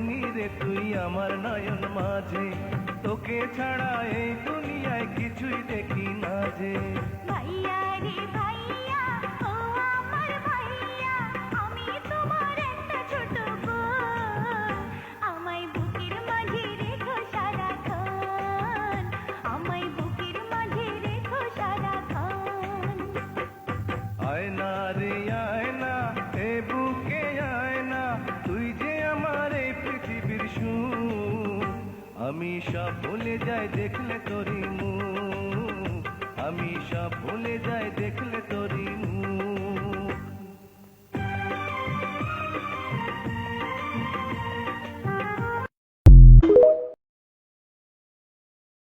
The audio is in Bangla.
মনি রে তুই আমার নয়ন মাঝে, তোকে ছাড়া এই দুনিয়ায় কিছুই দেখি না যে। ভাইয়া রে ভাইয়া, ও আমার ভাইয়া, আমি তোমার একটা ছোট বোন। আমায় বুকের মাঝে রেখো সারাক্ষণ, আমায় বুকের মাঝে রেখো সারাক্ষণ। আয়না রে আয়না, এ বুকে আয়না, তুই যে আমার এই পৃথিবীর সুখ। আমি সব ভুলে যাই দেখলে তোরি মুখ, আমি সব ভুলে যাই দেখলে তোরি মুখ।